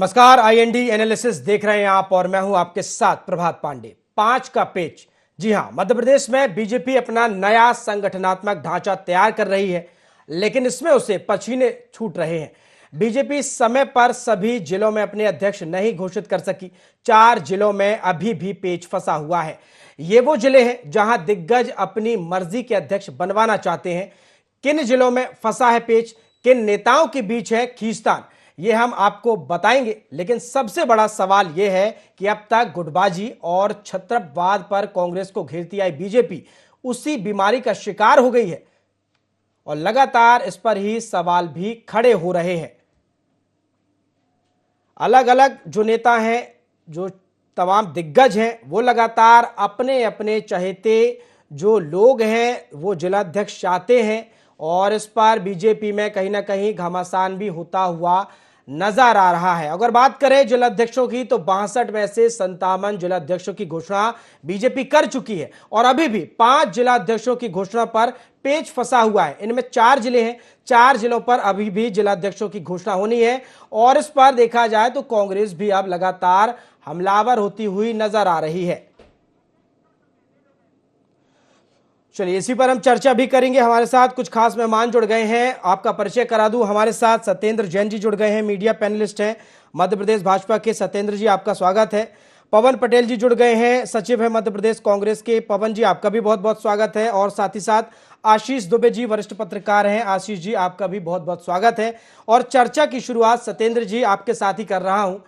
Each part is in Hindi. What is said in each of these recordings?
नमस्कार, आईएनडी एनालिसिस देख रहे हैं आप और मैं हूं आपके साथ प्रभात पांडे। 5 का पेच। जी हां, मध्य प्रदेश में बीजेपी अपना नया संगठनात्मक ढांचा तैयार कर रही है, लेकिन इसमें उसे पसीने छूट रहे हैं। बीजेपी समय पर सभी जिलों में अपने अध्यक्ष नहीं घोषित कर सकी। 4 जिलों में अभी भी पेच फंसा हुआ है। ये वो जिले हैं जहां दिग्गज अपनी मर्जी के अध्यक्ष बनवाना चाहते हैं। किन जिलों में फंसा है पेच, किन नेताओं के बीच है खींचतान, ये हम आपको बताएंगे। लेकिन सबसे बड़ा सवाल यह है कि अब तक गुटबाजी और छत्रपवाद पर कांग्रेस को घेरती आई बीजेपी उसी बीमारी का शिकार हो गई है और लगातार इस पर ही सवाल भी खड़े हो रहे हैं। अलग अलग जो नेता हैं, जो तमाम दिग्गज हैं, वो लगातार अपने अपने चहेते जो लोग हैं वो जिलाध्यक्ष चाहते हैं और इस पर बीजेपी में कहीं ना कहीं घमासान भी होता हुआ नजर आ रहा है। अगर बात करें जिलाध्यक्षों की तो 62 में से 57 जिलाध्यक्षों की घोषणा बीजेपी कर चुकी है और अभी भी 5 जिलाध्यक्षों की घोषणा पर पेच फंसा हुआ है। इनमें 4 जिले हैं, 4 जिलों पर अभी भी जिलाध्यक्षों की घोषणा होनी है और इस पर देखा जाए तो कांग्रेस भी अब लगातार हमलावर होती हुई नजर आ रही है। चलिए, इसी पर हम चर्चा भी करेंगे। हमारे साथ कुछ खास मेहमान जुड़ गए हैं। आपका परिचय करा दूं, हमारे साथ सत्येंद्र जैन जी जुड़ गए हैं, मीडिया पैनलिस्ट हैं मध्य प्रदेश भाजपा के। सत्येंद्र जी, आपका स्वागत है। पवन पटेल जी जुड़ गए हैं, सचिव है मध्य प्रदेश कांग्रेस के। पवन जी, आपका भी बहुत बहुत स्वागत है। और साथ ही साथ आशीष दुबे जी वरिष्ठ पत्रकार हैं। आशीष जी, आपका भी बहुत बहुत स्वागत है। और चर्चा की शुरुआत सत्येंद्र जी आपके साथ ही कर रहा हूं।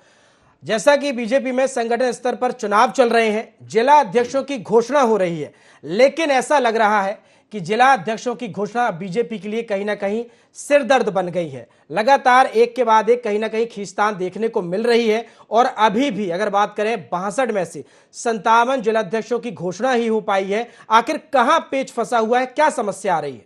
जैसा कि बीजेपी में संगठन स्तर पर चुनाव चल रहे हैं, जिला अध्यक्षों की घोषणा हो रही है, लेकिन ऐसा लग रहा है कि जिला अध्यक्षों की घोषणा बीजेपी के लिए कहीं ना कहीं सिरदर्द बन गई है। लगातार एक के बाद एक कहीं ना कहीं खींचतान देखने को मिल रही है और अभी भी अगर बात करें 62 में से 57 जिलाध्यक्षों की घोषणा ही हो पाई है। आखिर कहां पेच फंसा हुआ है, क्या समस्या आ रही है?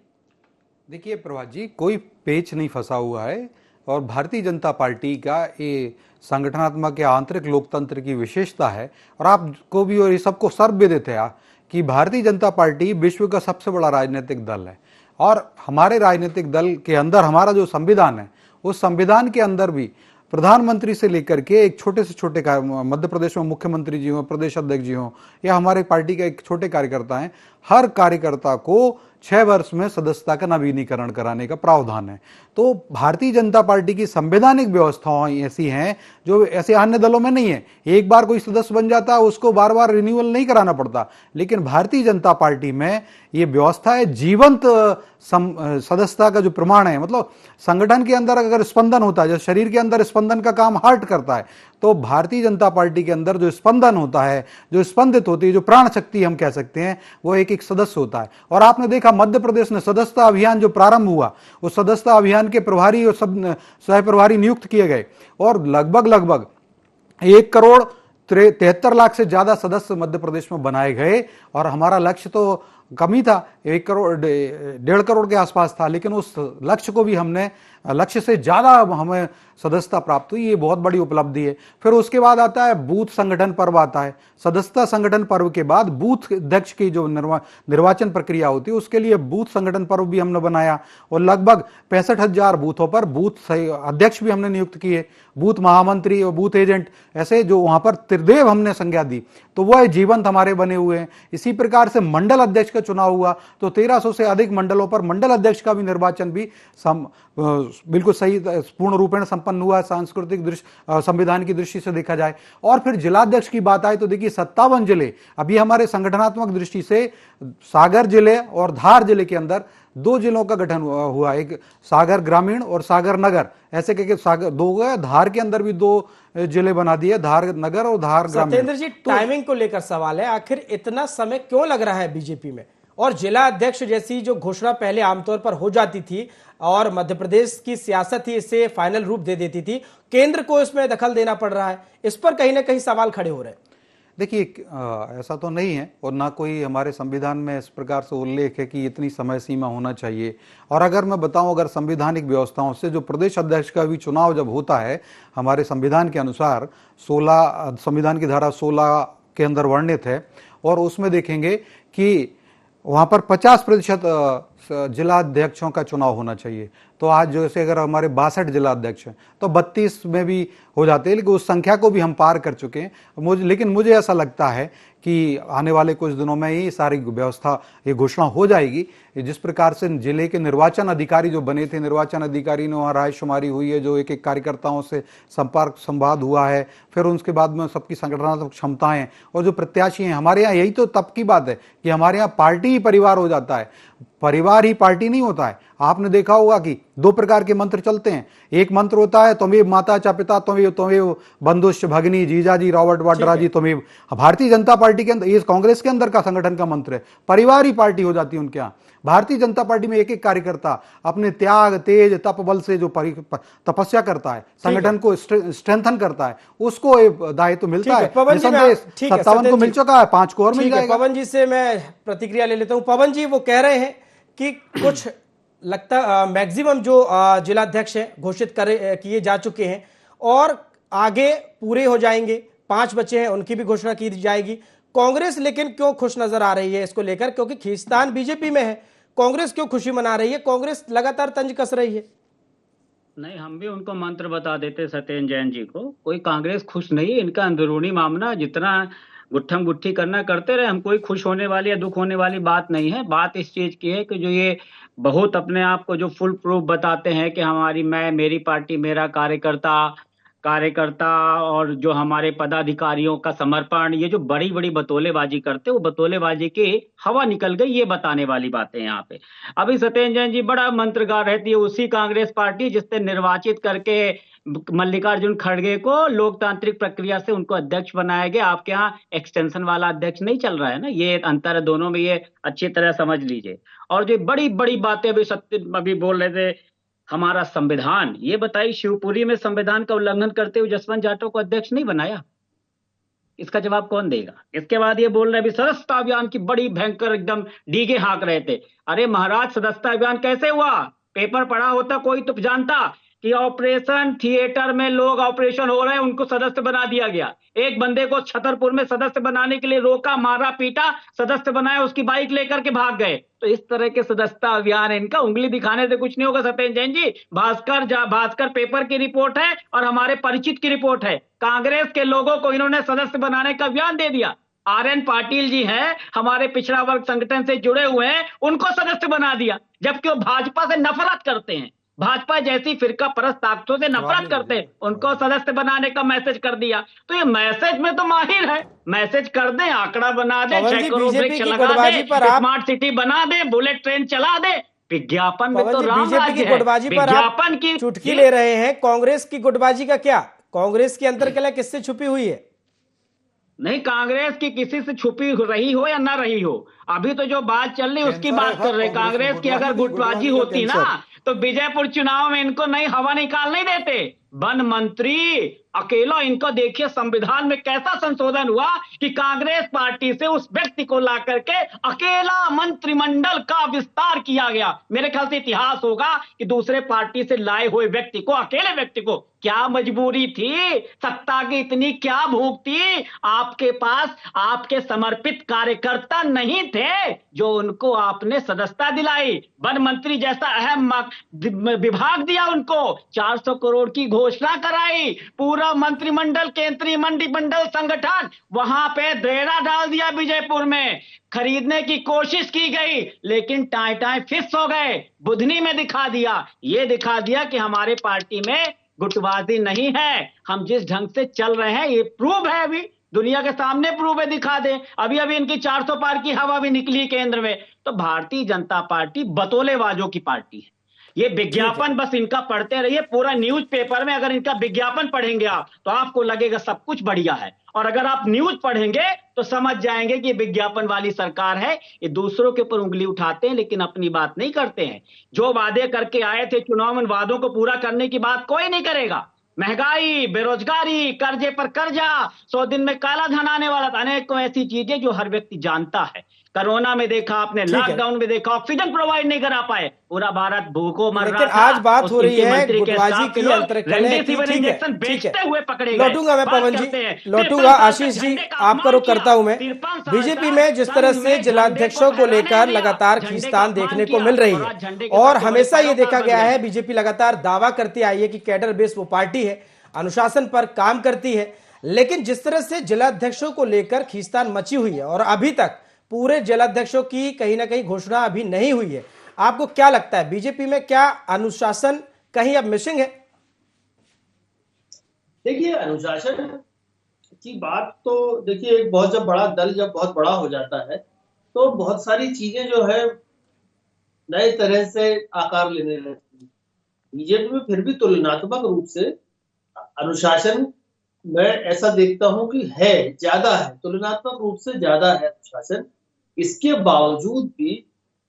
देखिए प्रभात जी, कोई पेच नहीं फंसा हुआ है और भारतीय जनता पार्टी का ये संगठनात्मक या आंतरिक लोकतंत्र की विशेषता है। और आपको भी और ये सबको सर्व भी देते हैं कि भारतीय जनता पार्टी विश्व का सबसे बड़ा राजनीतिक दल है और हमारे राजनीतिक दल के अंदर हमारा जो संविधान है, उस संविधान के अंदर भी प्रधानमंत्री से लेकर के एक छोटे से छोटे मध्य प्रदेश में मुख्यमंत्री जी हों, प्रदेश अध्यक्ष जी हों या हमारे पार्टी के एक छोटे कार्यकर्ता हैं, हर कार्यकर्ता को 6 वर्ष में सदस्यता का नवीनीकरण कराने का प्रावधान है। तो भारतीय जनता पार्टी की संवैधानिक व्यवस्थाएं ऐसी हैं जो ऐसे अन्य दलों में नहीं है। एक बार कोई सदस्य बन जाता है, उसको बार बार रिन्यूअल नहीं कराना पड़ता, लेकिन भारतीय जनता पार्टी में ये व्यवस्था है जीवंत सदस्यता का जो प्रमाण है। मतलब संगठन के अंदर अगर स्पंदन होता है, जैसे शरीर के अंदर स्पंदन का काम हार्ट करता है, तो भारतीय जनता पार्टी के अंदर जो स्पंदन होता है, जो स्पंदित होती है, जो प्राण शक्ति हम कह सकते हैं, वो एक एक सदस्य होता है। और आपने देखा मध्य प्रदेश में सदस्यता अभियान जो प्रारंभ हुआ, उस सदस्यता अभियान के प्रभारी और सब सह प्रभारी नियुक्त किए गए और लगभग 1,73,00,000 से ज्यादा सदस्य मध्य प्रदेश में बनाए गए। और हमारा लक्ष्य तो कम ही था, 1 करोड़ 1.5 करोड़ के आसपास था, लेकिन उस लक्ष्य को भी हमने, लक्ष्य से ज्यादा हमें सदस्यता प्राप्त हुई। ये बहुत बड़ी उपलब्धि है। फिर उसके बाद आता है बूथ संगठन पर्व आता है। सदस्यता संगठन पर्व के बाद बूथ अध्यक्ष की जो निर्वाचन प्रक्रिया होती है, उसके लिए बूथ संगठन पर्व भी हमने बनाया और लगभग 65,000 बूथों पर बूथ अध्यक्ष भी हमने नियुक्त किए, बूथ महामंत्री और बूथ एजेंट, ऐसे जो वहां पर त्रिदेव हमने संज्ञा दी, तो वह जीवंत हमारे बने हुए हैं। इसी प्रकार से मंडल अध्यक्ष का चुनाव हुआ तो 1300 से अधिक मंडलों पर मंडल अध्यक्ष का भी निर्वाचन भी बिल्कुल सही पूर्ण रूपेण संपन्न हुआ, सांस्कृतिक दृष्टि संविधान की दृष्टि से देखा जाए। और फिर जिलाध्यक्ष की बात आए तो देखिए 57 जिले अभी हमारे संगठनात्मक दृष्टि से सागर जिले और धार जिले के अंदर 2 जिलों का गठन हुआ, एक सागर ग्रामीण और सागर नगर, ऐसे करके सागर 2 गए। धार के अंदर भी 2 जिले बना दिए, धार नगर और धार ग्रामीण। सत्येंद्र जी, टाइमिंग को लेकर सवाल है, आखिर इतना समय क्यों लग रहा है बीजेपी में? और जिला अध्यक्ष जैसी जो घोषणा पहले आमतौर पर हो जाती थी और मध्य प्रदेश की सियासत ही इसे फाइनल रूप दे देती थी, केंद्र को इसमें दखल देना पड़ रहा है। इस पर कहीं ना कहीं सवाल खड़े हो रहे हैं। देखिए ऐसा तो नहीं है और ना कोई हमारे संविधान में इस प्रकार से उल्लेख है कि इतनी समय सीमा होना चाहिए। और अगर मैं बताऊं, अगर संवैधानिक व्यवस्थाओं से जो प्रदेश अध्यक्ष का भी चुनाव जब होता है हमारे संविधान के अनुसार, 16 संविधान की धारा 16 के अंदर वर्णित है और उसमें देखेंगे कि वहां पर 50% जिला अध्यक्षों का चुनाव होना चाहिए। तो आज जैसे अगर हमारे 62 जिला अध्यक्ष हैं तो 32 में भी हो जाते हैं, लेकिन उस संख्या को भी हम पार कर चुके हैं। लेकिन मुझे ऐसा लगता है कि आने वाले कुछ दिनों में ही सारी व्यवस्था, ये घोषणा हो जाएगी। जिस प्रकार से जिले के निर्वाचन अधिकारी जो बने थे, निर्वाचन अधिकारी ने वहाँ रायशुमारी हुई है, जो एक एक कार्यकर्ताओं से संपर्क संवाद हुआ है, फिर उसके बाद में सबकी संगठनात्मक क्षमताएं और जो प्रत्याशी हैं हमारे यहाँ, यही तो तब की बात है कि हमारे यहाँ पार्टी ही परिवार हो जाता है, परिवार ही पार्टी नहीं होता है। आपने देखा होगा कि दो प्रकार के मंत्र चलते हैं। एक मंत्र होता है त्वमेव माता च पिता त्वमेव बंधुश्च भगिनी जीजाजी रॉबर्ट वाड्रा जी त्वमेव। भारतीय जनता पार्टी के अंदर, ये कांग्रेस के अंदर का संगठन का मंत्र है, परिवार ही पार्टी हो जाती है उनके यहाँ। भारतीय जनता पार्टी में एक एक कार्यकर्ता अपने त्याग तेज तप बल से जो तपस्या करता है, संगठन को स्ट्रेंथन करता है, उसको एक दायित्व मिलता है। 57 को मिल चुका है, 5 को और मिल जाएगा। पवन जी से मैं प्रतिक्रिया ले लेता हूं। पवन जी, वो कह रहे हैं कि कुछ लगता मैक्सिमम जो जिलाध्यक्ष हैं घोषित किए जा चुके हैं और आगे पूरे हो जाएंगे, 5 बचे हैं उनकी भी घोषणा की जाएगी। कांग्रेस लेकिन क्यों खुश नजर आ रही है इसको लेकर? क्योंकि खींचतान बीजेपी में है, कांग्रेस क्यों खुशी मना रही है? कांग्रेस लगातार तंज कस रही है। नहीं, हम भी उनको मंत्र बता देते सत्येंद्र जैन जी को। कोई कांग्रेस खुश नहीं है, इनका अंदरूनी मामला जितना गुट्ठम गुट्ठी करना करते रहे। हम कोई खुश होने वाली या दुख होने वाली बात नहीं है। बात इस चीज की है कि जो ये बहुत अपने आप को जो फुल प्रूफ बताते हैं कि मेरी पार्टी, मेरा कार्यकर्ता कार्यकर्ता और जो हमारे पदाधिकारियों का समर्पण, ये जो बड़ी बड़ी बतौलेबाजी करते, वो बतौलेबाजी की हवा निकल गई, ये बताने वाली बातें यहाँ पे। अभी सत्येंद्र जैन जी बड़ा मंत्र गा रहती है उसी कांग्रेस पार्टी जिसने निर्वाचित करके मल्लिकार्जुन खड़गे को लोकतांत्रिक प्रक्रिया से उनको अध्यक्ष बनाया गया। आपके यहाँ एक्सटेंशन वाला अध्यक्ष नहीं चल रहा है ना, ये अंतर है दोनों में, ये अच्छी तरह समझ लीजिए। और जो बड़ी बड़ी बातें अभी सत्य अभी बोल रहे थे, हमारा संविधान, ये बताइए शिवपुरी में संविधान का उल्लंघन करते हुए जसवंत जाटव को अध्यक्ष नहीं बनाया? इसका जवाब कौन देगा? इसके बाद ये बोल रहे अभी सदस्यता अभियान की बड़ी भयंकर एकदम डीगे हाँक रहे थे। अरे महाराज, सदस्यता अभियान कैसे हुआ? पेपर पढ़ा होता कोई तो जानता कि ऑपरेशन थिएटर में लोग ऑपरेशन हो रहे हैं, उनको सदस्य बना दिया गया। एक बंदे को छतरपुर में सदस्य बनाने के लिए रोका, मारा पीटा, सदस्य बनाया, उसकी बाइक लेकर के भाग गए। तो इस तरह के सदस्यता अभियान है इनका। उंगली दिखाने से कुछ नहीं होगा सत्येंद्र जैन जी। भास्कर पेपर की रिपोर्ट है और हमारे परिचित की रिपोर्ट है। कांग्रेस के लोगों को इन्होंने सदस्य बनाने का अभियान दे दिया। RN पाटिल जी हैं, हमारे पिछड़ा वर्ग संगठन से जुड़े हुए हैं, उनको सदस्य बना दिया, जबकि वो भाजपा से नफरत करते हैं, भाजपा जैसी फिरका परस्त ताकतों से नफरत करते हैं, उनको सदस्य बनाने का मैसेज कर दिया। तो ये मैसेज में तो माहिर है, मैसेज कर दे, आंकड़ा बना दे, 6 करोड़ वृक्ष लगा दे, स्मार्ट सिटी बना दे, बुलेट ट्रेन चला दे। विज्ञापन में तो राम बीजेपी की गुटबाजी पर विज्ञापन की चुटकी ले रहे हैं। कांग्रेस की गुटबाजी का क्या? कांग्रेस की अंतर्कलह किससे छुपी हुई है? नहीं, कांग्रेस की किसी से छुपी रही हो या ना रही हो, अभी तो जो बात चल रही उसकी बात कर रहे। कांग्रेस की अगर गुटबाजी होती ना तो विजयपुर चुनाव में इनको नहीं हवा निकाल नहीं देते। वन मंत्री अकेला, इनको देखिए संविधान में कैसा संशोधन हुआ कि कांग्रेस पार्टी से उस व्यक्ति को ला करके अकेला मंत्रिमंडल का विस्तार किया गया। मेरे ख्याल से इतिहास होगा कि दूसरे पार्टी से लाए हुए व्यक्ति को, अकेले व्यक्ति को, क्या मजबूरी थी, सत्ता की इतनी क्या भूख थी? आपके पास आपके समर्पित कार्यकर्ता नहीं थे जो उनको आपने सदस्यता दिलाई। वन मंत्री जैसा अहम विभाग दिया उनको, 400 करोड़ की घोषणा कराई, पूरा मंत्रिमंडल, केंद्रीय मंत्रिमंडल संगठन वहां पे डेरा डाल दिया विजयपुर में। खरीदने की कोशिश की गई लेकिन टाई टाई फिक्स हो गए। बुधनी में दिखा दिया, ये दिखा दिया कि हमारे पार्टी में गुटबाजी नहीं है। हम जिस ढंग से चल रहे हैं ये प्रूव है, अभी दुनिया के सामने प्रूव है, दिखा दे। अभी अभी इनकी 400 पार की हवा भी निकली केंद्र में। तो भारतीय जनता पार्टी बतौलेबाजों की पार्टी है। ये विज्ञापन बस इनका पढ़ते रहिए, पूरा न्यूज पेपर में अगर इनका विज्ञापन पढ़ेंगे आप तो आपको लगेगा सब कुछ बढ़िया है, और अगर आप न्यूज पढ़ेंगे तो समझ जाएंगे कि विज्ञापन वाली सरकार है। ये दूसरों के ऊपर उंगली उठाते हैं लेकिन अपनी बात नहीं करते हैं। जो वादे करके आए थे चुनाव में, वादों को पूरा करने की बात कोई नहीं करेगा। महंगाई, बेरोजगारी, कर्जे पर कर्जा, 100 दिन में काला धन आने वाला था, अनेकों ऐसी चीजें जो हर व्यक्ति जानता है। कोरोना में देखा आपने, ठीक है। लॉकडाउन में देखा, ऑक्सीजन प्रोवाइड नहीं करा पाए, पूरा भारत भूखों मर रहा लेकिन था। आज बात हो रही इनके है मंत्री के गुटबाजी स्टाफ के की, लोग अंतरकलह की। रेमडेसिविर ठीक है, इंजेक्शन ठीक है, बेचते हुए पकड़े गए। लौटूंगा मैं बात पवन जी, करते हैं, लौटूंगा 53 साल आशीष तक जी, झंडे का आपका अपमान रुख करता हूं मैं। 53 साल बीजेपी का में जिस तरह संघ से में जिलाध्यक्षों को झंडे लेकर फहराने लगातार झंडे का खींचतान अपमान देखने को किया मिल रही और है, आज झंडे के और सबसे बड़े हमेशा ये पैरोकार देखा बन गया गए। है बीजेपी लगातार दावा करती आई है कि कैडर बेस वो पार्टी है, अनुशासन पर काम करती है, लेकिन जिस तरह से जिलाध्यक्षों को लेकर खींचतान मची हुई है और अभी तक पूरे जिलाध्यक्षों की कहीं ना कहीं घोषणा अभी नहीं हुई है, आपको क्या लगता है बीजेपी में क्या अनुशासन कहीं अब मिसिंग है? देखिए, अनुशासन की बात तो देखिए, एक बहुत जब बड़ा दल जब बहुत बड़ा हो जाता है तो बहुत सारी चीजें जो है नए तरह से आकार लेने लगती है। बीजेपी में फिर भी तुलनात्मक रूप से अनुशासन मैं ऐसा देखता हूं कि है, ज्यादा है, तुलनात्मक रूप से ज्यादा है अनुशासन। इसके बावजूद भी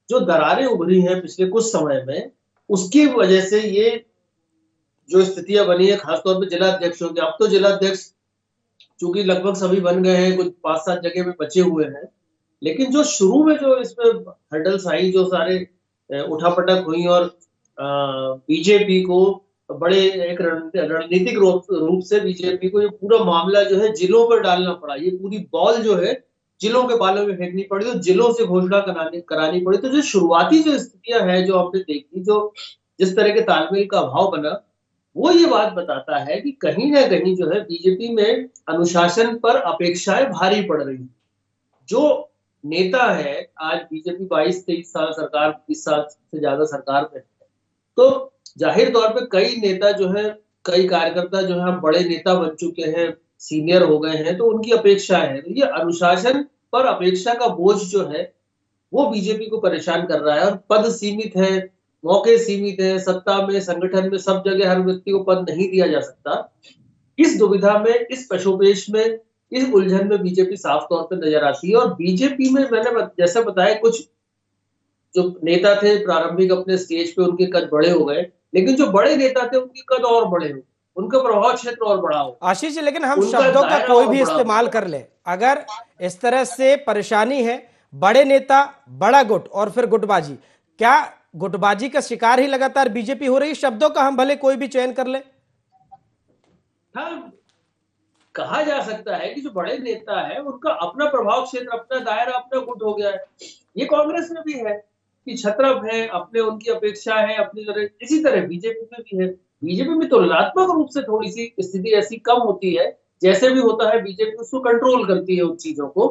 जो दरारें उभरी हैं पिछले कुछ समय में, उसकी वजह से ये जो स्थितियां बनी है, खासतौर पर जिलाध्यक्षों की। अब तो जिलाध्यक्ष चूंकि लगभग सभी बन गए हैं, कुछ 5-7 जगह में बचे हुए हैं, लेकिन जो शुरू में जो इसमें हर्डल्स आई, जो सारे उठापटक हुई और बीजेपी को बड़े एक रणनीतिक रूप से बीजेपी को ये पूरा मामला जो है जिलों पर डालना पड़ा, ये पूरी बॉल जो है जिलों के बालों में फेंकनी पड़ी, तो जिलों से घोषणा करानी पड़ी। तो जो शुरुआती जो स्थितियां हैं जो हमने देखी, जो जिस तरह के तालमेल का अभाव बना, वो ये बात बताता है कि कहीं ना कहीं जो है बीजेपी में अनुशासन पर अपेक्षाएं भारी पड़ रही हैं। जो नेता है, आज बीजेपी 22-23 साल सरकार, 20 साल से ज्यादा सरकार में है, तो जाहिर तौर पे कई नेता जो है, कई कार्यकर्ता जो है बड़े नेता बन चुके हैं, सीनियर हो गए हैं, तो उनकी अपेक्षाएं हैं। तो ये अनुशासन पर अपेक्षा का बोझ जो है वो बीजेपी को परेशान कर रहा है। और पद सीमित है, मौके सीमित है, सत्ता में, संगठन में सब जगह हर व्यक्ति को पद नहीं दिया जा सकता। इस दुविधा में, इस पशोपेश में, इस उलझन में बीजेपी साफ तौर पर नजर आती है। और बीजेपी में मैंने जैसा बताया, कुछ जो नेता थे प्रारंभिक अपने स्टेज पे, उनके कद बड़े हो गए, लेकिन जो बड़े नेता थे उनके कद और बड़े हो, उनका प्रभाव क्षेत्र और बड़ा हो। आशीष जी, लेकिन हम उनका शब्दों का दायरा कोई और भी बड़ा इस्तेमाल कर ले, अगर इस तरह से परेशानी है, बड़े नेता, बड़ा गुट और फिर गुटबाजी, क्या गुटबाजी का शिकार ही लगातार बीजेपी हो रही है? शब्दों का हम भले कोई भी चयन कर ले। हाँ, कहा जा सकता है कि जो बड़े नेता है उनका अपना प्रभाव क्षेत्र, अपना दायरा, अपना गुट हो गया है। ये कांग्रेस में भी है कि छत्रप है, अपने उनकी अपेक्षा है अपनी तरह, इसी तरह बीजेपी में भी है। बीजेपी में तुलनात्मक रूप से थोड़ी सी स्थिति ऐसी कम होती है, जैसे भी होता है बीजेपी उसको कंट्रोल करती है उन चीजों को।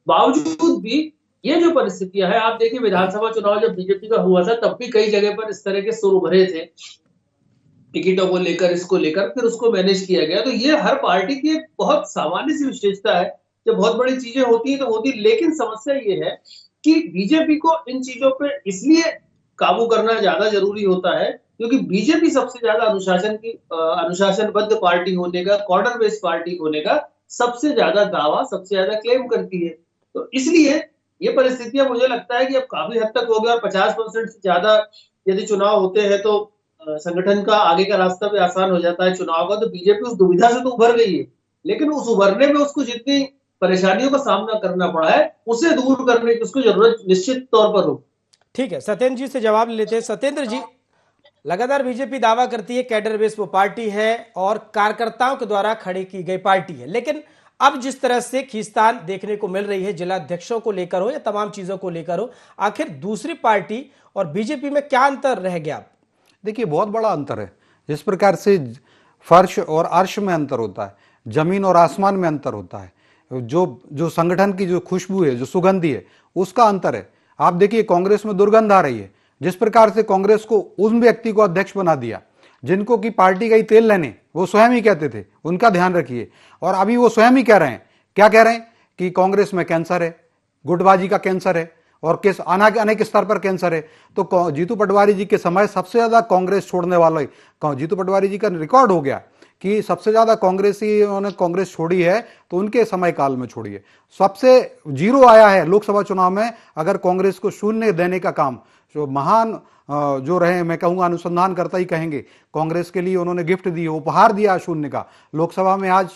बावजूद भी ये जो परिस्थितियां है, आप देखिए विधानसभा चुनाव जब बीजेपी का हुआ था तब भी कई जगह पर इस तरह के सुर उभरे थे, टिकटों को लेकर, इसको लेकर, फिर उसको मैनेज किया गया। तो ये हर पार्टी की एक बहुत सामान्य सी विशेषता है, जब बहुत बड़ी चीजें होती हैं तो होती, लेकिन समस्या ये है कि बीजेपी को इन चीजों पे इसलिए काबू करना ज्यादा जरूरी होता है क्योंकि बीजेपी सबसे ज्यादा अनुशासनबद्ध पार्टी होने का, कॉर्डर बेस्ड पार्टी होने का सबसे ज्यादा दावा, सबसे ज्यादा क्लेम करती है। तो इसलिए ये परिस्थितियां मुझे लगता है कि अब काफी हद तक हो गया। 50% से ज्यादा यदि चुनाव होते हैं तो संगठन का आगे का रास्ता भी आसान हो जाता है चुनाव का। तो बीजेपी उस दुविधा से तो उभर गई है, लेकिन उस उभरने में उसको जितनी परेशानियों का सामना करना पड़ा है, उसे दूर करने की उसको जरूरत निश्चित तौर पर हो। ठीक है, सत्येंद्र जी से जवाब लेते हैं। सत्येंद्र जी, लगातार बीजेपी दावा करती है कैडर बेस वो पार्टी है और कार्यकर्ताओं के द्वारा खड़ी की गई पार्टी है, लेकिन अब जिस तरह से खींचतान देखने को मिल रही है, जिलाध्यक्षों को लेकर हो या तमाम चीजों को लेकर हो, आखिर दूसरी पार्टी और बीजेपी में क्या अंतर रह गया? देखिए, बहुत बड़ा अंतर है। जिस प्रकार से फर्श और अर्श में अंतर होता है, जमीन और आसमान में अंतर होता है, जो संगठन की जो खुशबू है, जो सुगंधी है, उसका अंतर है। आप देखिए, कांग्रेस में दुर्गंध आ रही है। जिस प्रकार से कांग्रेस को उन व्यक्ति को अध्यक्ष बना दिया जिनको की पार्टी का ही तेल लेने वो स्वयं ही कहते थे, उनका ध्यान रखिए। और अभी वो स्वयं ही कह रहे हैं, क्या कह रहे हैं कि कांग्रेस में कैंसर है, गुटबाजी का कैंसर है और किस अनेक स्तर पर कैंसर है। तो जीतू पटवारी जी के समय सबसे ज्यादा कांग्रेस छोड़ने वाला जीतू पटवारी जी का रिकॉर्ड हो गया कि सबसे ज्यादा कांग्रेसी उन्होंने कांग्रेस छोड़ी है तो उनके समय काल में छोड़ी है। सबसे जीरो आया है लोकसभा चुनाव में, अगर कांग्रेस को शून्य देने का काम जो महान जो रहे, मैं कहूंगा अनुसंधानकर्ता ही कहेंगे, कांग्रेस के लिए उन्होंने गिफ्ट दी, उपहार दिया शून्य का। लोकसभा में आज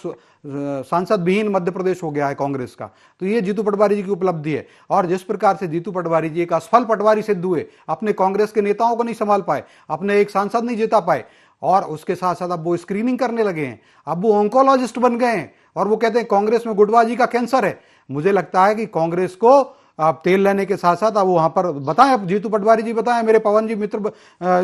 सांसद विहीन मध्य प्रदेश हो गया है कांग्रेस का, तो ये जीतू पटवारी जी की उपलब्धि है। और जिस प्रकार से जीतू पटवारी जी एक असफल पटवारी सिद्ध हुए, अपने कांग्रेस के नेताओं को नहीं संभाल पाए, अपने एक सांसद नहीं जिता पाए, और उसके साथ साथ अब वो स्क्रीनिंग करने लगे हैं, अब वो ऑन्कोलॉजिस्ट बन गए हैं, और वो कहते हैं कांग्रेस में गुटबाजी का कैंसर है। मुझे लगता है कि कांग्रेस को आप तेल लेने के साथ साथ अब वहां पर बताएं, अब जीतू पटवारी जी बताएं, मेरे पवन जी मित्र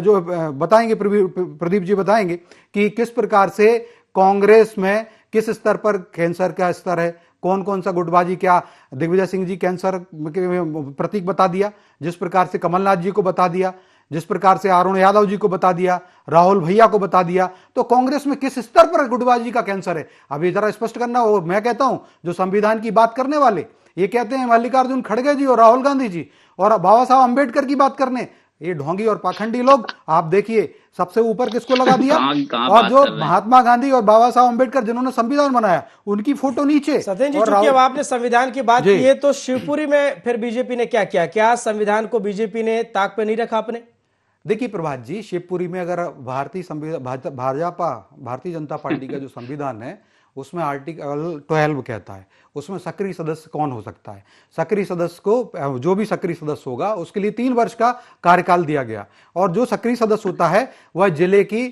जो बताएंगे, प्रदीप जी बताएंगे कि किस प्रकार से कांग्रेस में किस स्तर पर कैंसर का स्तर है, कौन कौन सा गुटबाजी, क्या दिग्विजय सिंह जी कैंसर के प्रतीक बता दिया, जिस प्रकार से कमलनाथ जी को बता दिया, जिस प्रकार से अरुण यादव जी को बता दिया, राहुल भैया को बता दिया, तो कांग्रेस में किस स्तर पर गुटबाजी का कैंसर है अभी जरा स्पष्ट करना हो। मैं कहता हूं जो संविधान की बात करने वाले ये कहते हैं मल्लिकार्जुन खड़गे जी और राहुल गांधी जी और बाबा साहब अंबेडकर की बात करने, ये ढोंगी और पाखंडी लोग। आप देखिए सबसे ऊपर किसको लगा दिया, और जो महात्मा गांधी और बाबा साहब अंबेडकर जिन्होंने संविधान बनाया उनकी फोटो नीचे। सत्येंद्र जी, चूंकि अब आपने संविधान की बात की है, तो शिवपुरी में फिर बीजेपी ने क्या किया? क्या संविधान को बीजेपी ने ताक पे नहीं रखा अपने? देखिए प्रभात जी, शिवपुरी में अगर भारतीय जनता पार्टी का जो संविधान है उसमें आर्टिकल 12 कहता है, उसमें सक्रिय सदस्य कौन हो सकता है। सक्रिय सदस्य को, जो भी सक्रिय सदस्य होगा उसके लिए 3 वर्ष का कार्यकाल दिया गया, और जो सक्रिय सदस्य होता है वह जिले की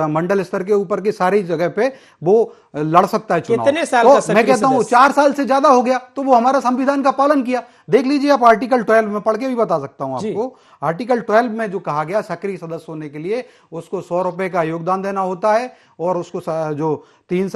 मंडल स्तर के ऊपर की सारी जगह पे वो लड़ सकता है चुनाव। कितने साल तो का मैं कहता हूं 4 साल से ज्यादा हो गया, तो वो हमारा संविधान का पालन किया। देख लीजिए आप आर्टिकल 12 में, पढ़ के भी बता सकता हूं आपको। आर्टिकल 12 में जो कहा गया, सक्रिय सदस्य होने के लिए उसको 100 रुपए का योगदान देना होता है, और उसको जो 3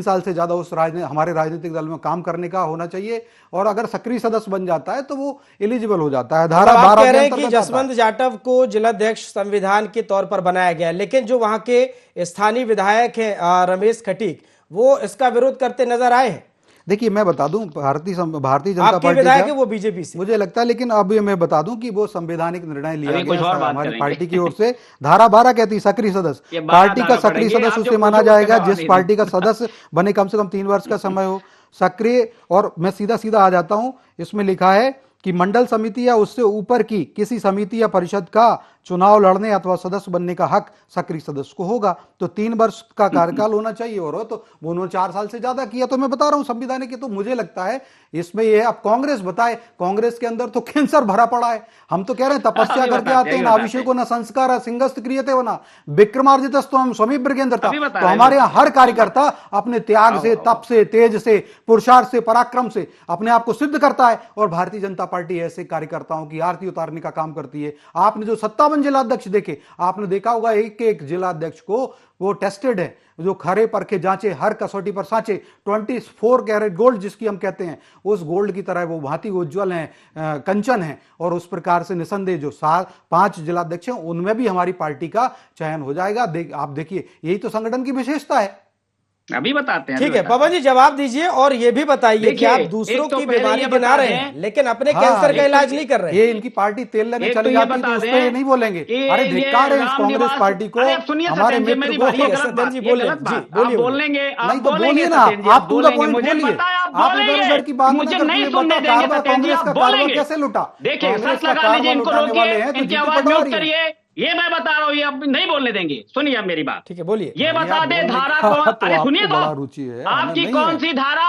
साल से ज्यादा उस हमारे राजनीतिक दल में काम करने का होना चाहिए, और अगर सक्रिय सदस्य बन जाता है तो वो एलिजिबल हो जाता है। धारा 12 कह रहे हैं कि जसवंत जाटव को जिलाध्यक्ष संविधान के तौर पर बनाया गया, लेकिन जो वहां के स्थानीय विधायक हैं रमेश खटीक, वो इसका विरोध करते नजर आए हैं। देखिए मैं बता दूं, भारतीय जनता आपके पार्टी विधायक है वो बीजेपी से, मुझे लगता है, लेकिन अब मैं बता दूं कि वो संवैधानिक निर्णय लिया गया हमारी पार्टी की ओर से। धारा 12 कहती है सक्रिय सदस्य, पार्टी का सक्रिय सदस्य उसे माना जाएगा जिस पार्टी का सदस्य बने कम से कम 3 वर्ष का समय हो सक्रिय। और मैं सीधा सीधा आ जाता हूं, इसमें लिखा है कि मंडल समिति या उससे ऊपर की किसी समिति या परिषद का चुनाव लड़ने अथवा सदस्य बनने का हक सक्रिय सदस्य को होगा। तो 3 वर्ष का कार्यकाल होना चाहिए, और तो उन्होंने 4 साल से ज्यादा किया। तो मैं बता रहा हूं संविधान की, तो मुझे लगता है इसमें ये अब कांग्रेस बताए, कांग्रेस के अंदर तो कैंसर भरा पड़ा है। हम तो कह रहे हैं तपस्या करके आते हैं, अभिषेक न संस्कार सिंगस्त क्रियते होना विक्रमार्जितस्तु हम स्वमी ब्रगेंद्रता। तो हमारे यहाँ हर कार्यकर्ता अपने त्याग से, तप से, तेज से, पुरुषार्थ से, पराक्रम से अपने आप को सिद्ध करता है, और भारतीय जनता पार्टी ऐसे कार्यकर्ताओं की आरती उतारने का काम करती है। आपने जो 57 जिलाध्यक्ष देखे, आपने देखा होगा एक एक जिलाध्यक्ष को वो टेस्टेड है, जो खरे परखे जांचे, हर कसौटी पर सांचे, 24 कैरेट गोल्ड जिसकी हम कहते हैं, उस गोल्ड की तरह वो भांति उज्ज्वल हैं, कंचन है। और उस प्रकार से निसंदेह जो 5 जिलाध्यक्ष हैं उनमें भी हमारी पार्टी का चयन हो जाएगा। आप देखिए, यही तो संगठन की विशेषता है। अभी बताते हैं। ठीक है पवन जी, जवाब दीजिए और ये भी बताइए कि आप दूसरों की बीमारी गिना रहे हैं लेकिन अपने कैंसर का इलाज नहीं कर रहे हैं। ये इनकी पार्टी तेल लेने चली जाती है तो उस पर नहीं बोलेंगे। अरे धिक्कार है इस कांग्रेस पार्टी को, हमारे मित्र को। सत्येंद्र जी बोलिए, बोलेंगे नहीं तो बोलिए ना, आप टू द पॉइंट बोलिए। आप इधर उधर की बात मुझे नहीं सुनने देंगे कांग्रेस का कारभार कैसे लुटा। देखिए सच लगा लीजिए, इनको रोकिए, इनकी आवाज म्यूट करिए। ये मैं बता रहा हूँ, ये अब नहीं बोलने देंगे। सुनिए अब मेरी बात। ठीक है बोलिए। ये बता दे धारा कौन, अरे सुनिए तो, रुचि है आपकी कौन सी धारा,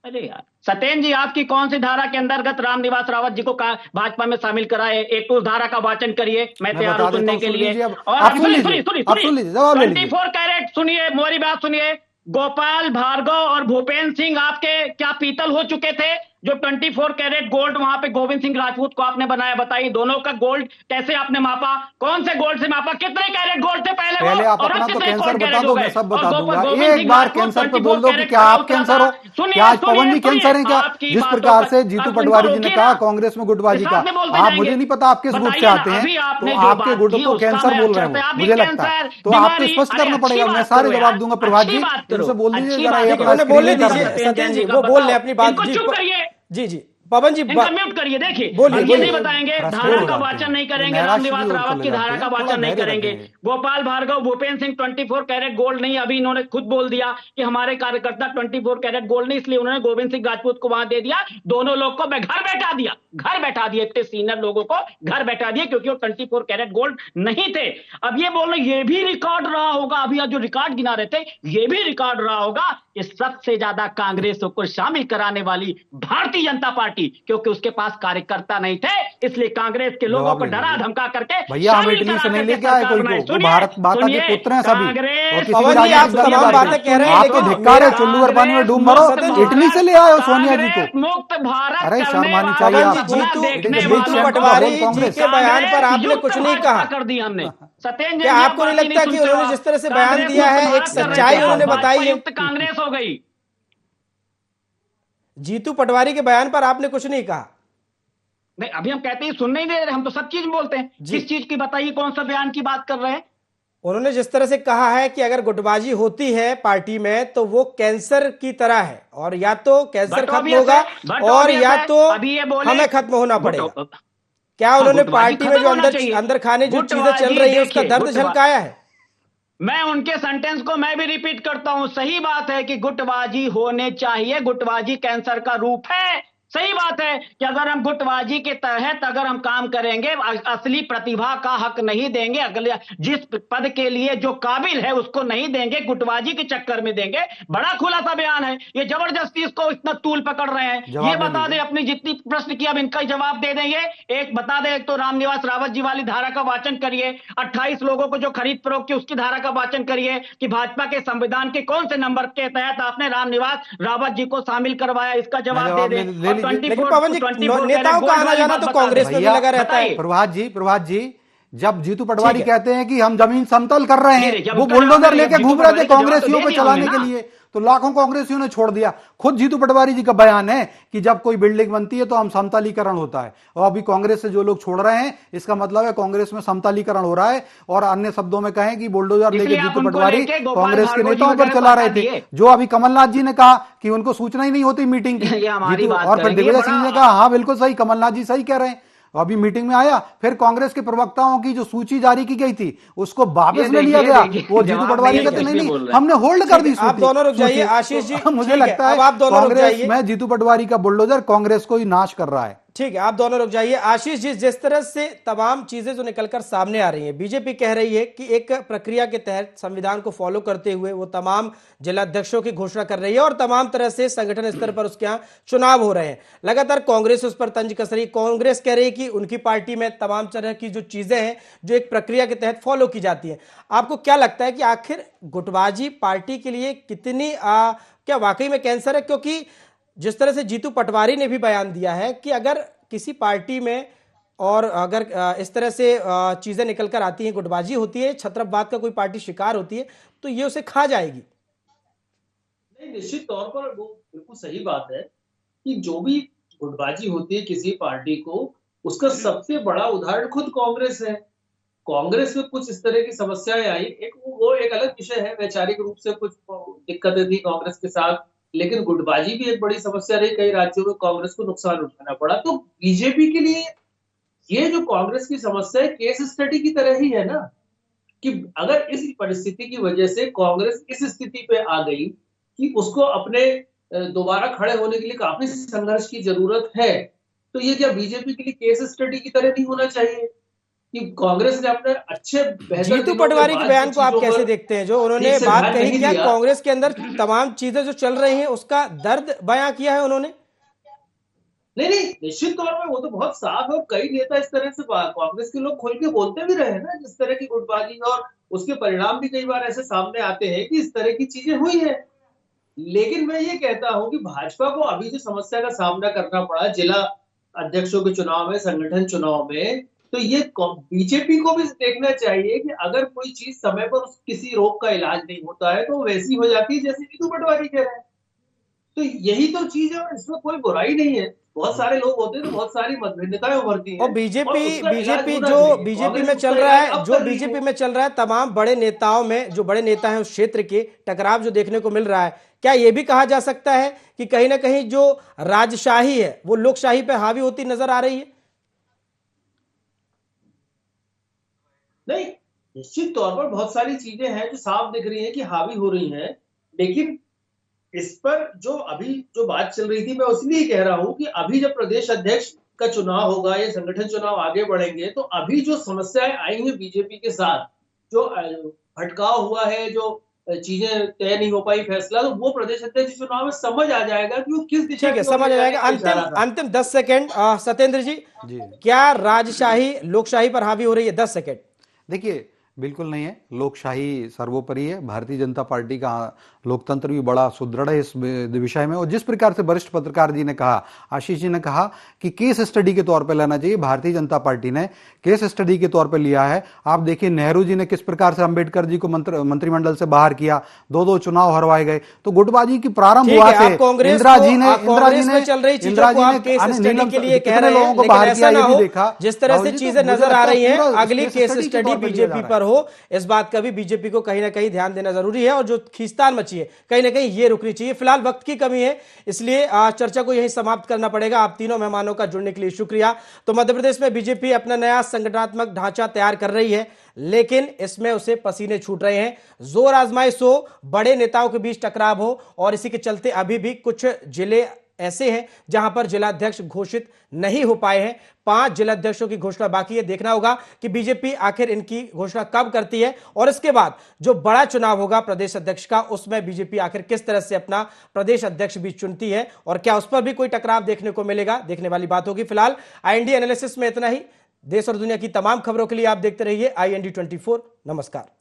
अरे यार सत्येंद्र जी, आपकी कौन सी धारा के अंतर्गत रामनिवास रावत जी को भाजपा में शामिल करा है? एक तो उस धारा का वाचन करिए, मैं तैयार हूं सुनने के लिए। और सुनिए 24 कैरेट सुनिए, मेरी बात सुनिए। गोपाल भार्गव और भूपेंद्र सिंह आपके क्या पीतल हो चुके थे? जो 24 कैरेट गोल्ड वहां पे गोविंद सिंह राजपूत को आपने बनाया, बताइए दोनों का गोल्ड कैसे आपने मापा? कौन से गोल्ड से मापा? कितने कैरेट गोल्ड थे पहले आप अपना तो कैंसर बता दो, मैं सब बता दूंगा। एक बार कैंसर पे बोल दो कि क्या आप कैंसर हो, क्या आज पवन जी कैंसर है क्या? जिस प्रकार से जीतू पटवारी जी ने कहा कांग्रेस में गुटबाजी का, आप मुझे नहीं पता आप किस गुट से आते हैं, तो आपके गुट को कैंसर बोल रहे हो मुझे लगता है। तो आपको स्पष्ट करना पड़ेगा। मैं सारे जवाब दूंगा प्रभात जी, इनसे बोल दीजिए जरा, बोलने दीजिए सत्येंद्र जी, वो बोल रहे अपनी बात। जी जी पवन जी इनका म्यूट करिए। देखिए, बोलिए, हम ये बोलिए। नहीं बताएंगे, फ्रस्ट्रेट धारा हो का जाते वाचन हैं, नहीं करेंगे, नैराश्य रामनिवास भी रावत चले की जाते धारा हैं, का थोड़ा वाचन नहीं धैर्य करेंगे। रखें। गोपाल भार्गव, भूपेंद्र सिंह 24 कैरेट गोल्ड नहीं, अभी इन्होंने खुद बोल दिया कि हमारे कार्यकर्ता 24 कैरेट गोल्ड नहीं, इसलिए उन्होंने गोविंद सिंह राजपूत को वहां दे दिया। दोनों लोग को मैं घर बैठा दिया, घर बैठा दिया, इतने सीनियर लोगों को घर बैठा दिया, क्योंकि वो 24 कैरेट गोल्ड नहीं थे। अब ये बोल रहे ये भी रिकॉर्ड रहा होगा, अभी जो रिकॉर्ड गिना रहे थे ये भी रिकॉर्ड रहा होगा। ये सबसे ज्यादा कांग्रेस को शामिल कराने वाली भारतीय जनता पार्टी, क्योंकि उसके पास कार्यकर्ता नहीं थे, इसलिए कांग्रेस के लोगों जवाब को ले डरा लीजिए धमका करके भैया, हम शामिल इटली करा से नहीं करके लेके आए सरकार कोई बनाई। को, वो सुनिए, भारत माता के सुनिए, पुत्र हैं सभी, और कांग्रेस, किसी भी पवन जी, आप राजनीतिक दल की तमाम बात बातें कह रहे हैं, आप तो लेकिन धिक्कार है, मेरा- चुल्लू और पानी में डूब मरो, सत्येंद्र जी, इटली से ले आए हो सोनिया जी को। कांग्रेस मुक्त भारत अरे करने शर्म आनी वाला चाहिए पवन जी, आपको। जीतू देखने It is a big वालों जीतू shame को for the Patwari whole ji Congress। के बयान पर आपने युक्त कुछ नहीं भाजपा कहा। कर दी हमने। सत्येंद्र क्या जी, आपको आप नहीं बात ही लगता कि सुनते उन्होंने हो। जिस तरह से बयान कांग्रेस दिया मुक्त है, एक भारत कर रहे सच्चाई थे, उन्होंने आज बताई भाजपा है? युक्त कांग्रेस हो गई। जीतू पटवारी के बयान पर आपने कुछ नहीं कहा? नहीं, अभी हम कहते हैं सुन नहीं दे रहे, हम तो सब चीज बोलते हैं। जी। किस चीज की बताइए, कौन सा बयान की बात कर रहे हैं? उन्होंने जिस तरह से कहा है कि अगर गुटबाजी होती है पार्टी में तो वो कैंसर की तरह है, और या तो कैंसर बट खत्म obvious होगा है, बट और obvious या है। तो अभी ये बोले हमें खत्म होना गुट- पड़ेगा। क्या हाँ, उन्होंने गुटबाजी पार्टी में खत्म जो होना चाहिए। अंदर खाने जो चीजें चल गुटबाजी, रही है उसका देखिए, दर्द झलकाया है? मैं उनके सेंटेंस को मैं भी रिपीट करता हूं। सही बात है कि गुटबाजी होने चाहिए, गुटबाजी कैंसर का रूप है। सही बात है कि अगर हम गुटबाजी के तहत अगर हम काम करेंगे, असली प्रतिभा का हक नहीं देंगे, अगले जिस पद के लिए जो काबिल है उसको नहीं देंगे, गुटबाजी के चक्कर में देंगे। बड़ा खुला सा बयान है, ये जबरदस्ती इसको इतना तूल पकड़ रहे हैं। जवाब ये दे बता दे, दीजिए। अपनी जितनी प्रश्न किया अब इनका ही जवाब दे देंगे। एक बता दे, एक तो रामनिवास रावत जी वाली धारा का वाचन करिए, 28 लोगों को जो खरीद फरोख्त की उसकी धारा का वाचन करिए, कि भाजपा के संविधान के कौन से नंबर के तहत आपने रामनिवास रावत जी को शामिल करवाया, इसका जवाब दे जवाब दे। ले और लीजिए। लेकिन पवन जी, नेताओं का आना जाना तो कांग्रेस में भी भैया, लगा रहता है। प्रभात जी, जब जीतू पटवारी ठीक है। कहते हैं कि हम जमीन समतल कर रहे जी, हैं, जब वो उसका बुलडोजर जवाब लेके जीतू घूम रहे थे पटवारी का जवाब तो कांग्रेसियों दे पे दिया चलाने हमने के ना। लिए, तो लाखों कांग्रेसियों ने छोड़ दिया। खुद जीतू पटवारी जी का बयान है कि जब कोई बिल्डिंग बनती है तो हम समतलीकरण होता है, और अभी कांग्रेस से जो लोग छोड़ रहे हैं इसका मतलब है कांग्रेस में समतलीकरण हो रहा है। और अन्य शब्दों में कहें कि बुलडोजर लेके इसलिए आप जीतू उनको पटवारी लेके गोपाल कांग्रेस के भार्गव जी नेताओं पर वगैरह चला को रहे हटा थे, दिए। जो अभी कमलनाथ जी ने कहा कि उनको सूचना ही नहीं होती मीटिंग की। ये हमारी जीतू बात और फिर करेंगे, दिग्विजय बड़ा- सिंह ने कहा हाँ बिल्कुल सही, कमलनाथ जी सही कह रहे हैं। अभी मीटिंग में आया, फिर कांग्रेस के प्रवक्ताओं की जो सूची जारी की गई थी उसको वापस ये ले लिया देखिए, गया। देखिए, वो जीतू जवाब पटवारी नहीं है, कहते नहीं इसलिए बोल नहीं रहे हैं। हमने होल्ड कर दी ठीक है, आप सूची। दोनों रुक जाइए। सूची। आशीष जी, तो मुझे ठीक है, लगता है अब आप दोनों रुक कांग्रेस जाइए। में जीतू पटवारी का बुलडोजर कांग्रेस को ही नाश कर रहा है। ठीक है, आप दोनों रुक जाइए। आशीष जी, जिस तरह से तमाम चीजें जो निकलकर सामने आ रही हैं, बीजेपी कह रही है कि एक प्रक्रिया के तहत संविधान को फॉलो करते हुए वो तमाम जिलाध्यक्षों की घोषणा कर रही है और तमाम तरह से संगठन स्तर पर उसके यहाँ चुनाव हो रहे हैं। लगातार कांग्रेस उस पर तंज कस रही है। कांग्रेस कह रही है कि उनकी पार्टी में तमाम तरह की जो चीजें हैं जो एक प्रक्रिया के तहत फॉलो की जाती है। आपको क्या लगता है कि आखिर गुटबाजी पार्टी के लिए कितनी क्या वाकई में कैंसर है? क्योंकि जिस तरह से जीतू पटवारी ने भी बयान दिया है कि अगर किसी पार्टी में और अगर इस तरह से चीजें निकल कर आती हैं, गुटबाजी होती है, छत्रपवाद का कोई पार्टी शिकार होती है, तो ये उसे खा जाएगी। नहीं, निश्चित तौर पर वो बिल्कुल सही बात है कि जो भी गुटबाजी होती है किसी पार्टी को, उसका सबसे बड़ा उदाहरण खुद कांग्रेस है। कांग्रेस में कुछ इस तरह की समस्याएं आई, वो एक अलग विषय है, वैचारिक रूप से कुछ दिक्कतें थी कांग्रेस के साथ, लेकिन गुटबाजी भी एक बड़ी समस्या रही। कई राज्यों में कांग्रेस को नुकसान उठाना पड़ा। तो बीजेपी के लिए ये जो कांग्रेस की समस्या है केस स्टडी की तरह ही है ना, कि अगर इस परिस्थिति की वजह से कांग्रेस इस स्थिति पे आ गई कि उसको अपने दोबारा खड़े होने के लिए काफी संघर्ष की जरूरत है, तो ये क्या बीजेपी के लिए केस स्टडी की तरह नहीं होना चाहिए कि कांग्रेस ने अपने अच्छे बेहतर जीतू दिनों के पटवारी के बाद बयान को आप चीजों कैसे पर देखते हैं, जो उन्होंने ठीक से बात ध्यान कही, नहीं क्या दिया। कांग्रेस के अंदर तमाम चीजें जो चल रही हैं उसका दर्द बयां किया है उन्होंने? नहीं नहीं, निश्चित तौर पर वो तो बहुत साफ है, और कई नेता इस तरह से कांग्रेस के लोग खुल के बोलते भी रहे हैं ना, जिस तरह की गुटबाजी, और उसके परिणाम भी कई बार ऐसे सामने आते हैं कि इस तरह की चीजें हुई है। लेकिन मैं ये कहता हूं कि भाजपा को अभी जो समस्या का सामना करना पड़ा जिला अध्यक्षों के चुनाव में, संगठन चुनाव में, तो ये बीजेपी को भी देखना चाहिए कि अगर कोई चीज समय पर किसी रोग का इलाज नहीं होता है तो वैसी हो जाती है जैसे जीतू पटवारी कह रहे हैं। तो यही तो चीज है, और इसमें कोई बुराई नहीं है। बहुत सारे लोग होते हैं तो बहुत सारी मतभेदताएं उभरती हैं, और बीजेपी उसका इलाज बीजेपी होना जो चाहिए। बीजेपी कांग्रेस में उसका चल रहा इलाज है, अब जो कर रही बीजेपी है। में चल रहा है, तमाम बड़े नेताओं में जो बड़े नेता हैं उस क्षेत्र के टकराव जो देखने को मिल रहा है, क्या यह भी कहा जा सकता है कि कहीं ना कहीं जो राजशाही है वो लोकशाही पे हावी होती नजर आ रही है? नहीं, निश्चित तौर पर बहुत सारी चीजें हैं जो साफ दिख रही हैं कि हावी हो रही हैं, लेकिन इस पर जो अभी जो बात चल रही थी, मैं इसलिए कह रहा हूं कि अभी जब प्रदेश अध्यक्ष का चुनाव होगा या संगठन चुनाव आगे बढ़ेंगे, तो अभी जो समस्याएं आई हैं बीजेपी के साथ, जो भटकाव हुआ है, जो चीजें तय नहीं हो पाई फैसला, तो वो प्रदेश अध्यक्ष चुनाव में समझ आ जाएगा कि वो किस दिशा ठीक है, की ओर समझ ले आ जाने जाएगा। का अंतिम इशारा था। अंतिम 10 सेकंड सत्येंद्र जी, जी क्या राजशाही लोकशाही पर हावी हो रही है? 10 सेकंड। देखिए, बिल्कुल नहीं है। लोकशाही सर्वोपरि है। भारतीय जनता पार्टी का लोकतंत्र भी बड़ा सुदृढ़ है इस विषय में। और जिस प्रकार से वरिष्ठ पत्रकार जी ने कहा, आशीष जी ने कहा कि केस स्टडी के तौर पर लेना चाहिए, भारतीय जनता पार्टी ने केस स्टडी के तौर पर लिया है। आप देखिए, नेहरू जी ने किस प्रकार से अंबेडकर जी को मंत्रिमंडल से बाहर किया, 2-2 चुनाव हरवाए गए। तो गुटबाजी की प्रारंभ ठीक हुआ है, थे। आप कांग्रेस इंदिरा को जी ने कांग्रेस में चल रही चीजों को आप केस स्टडी के लिए कह रहे हैं, लेकिन ऐसा ना हो जिस तरह से चीजें नजर आ रही हैं अगली केस स्टडी बीजेपी पर हो। इस बात का भी बीजेपी को कहीं ना कहीं ध्यान देना जरूरी है, और जो खींचतान मची है कहीं ना कहीं ये रुकनी चाहिए। फिलहाल वक्त की कमी है, इसलिए चर्चा को यहीं समाप्त करना पड़ेगा। आप तीनों मेहमानों का जुड़ने के लिए शुक्रिया। तो मध्य प्रदेश में बीजेपी अपना नया संगठनात्मक ढांचा तैयार कर रही है, लेकिन इसमें उसे पसीने छूट रहे हैं। जोर आजमाइश हो, बड़े नेताओं के बीच टकराव हो, और इसी के चलते अभी भी कुछ जिले ऐसे हैं जहां पर जिलाध्यक्ष घोषित नहीं हो पाए हैं। 5 जिलाध्यक्षों की घोषणा बाकी है। देखना होगा कि बीजेपी आखिर इनकी घोषणा कब करती है, और इसके बाद जो बड़ा चुनाव होगा प्रदेश अध्यक्ष का, उसमें बीजेपी आखिर किस तरह से अपना प्रदेश अध्यक्ष भी चुनती है, और क्या उस पर भी कोई टकराव देखने को मिलेगा, देखने वाली बात होगी। फिलहाल IND एनालिसिस में इतना ही। देश और दुनिया की तमाम खबरों के लिए आप देखते रहिए IND 24। नमस्कार।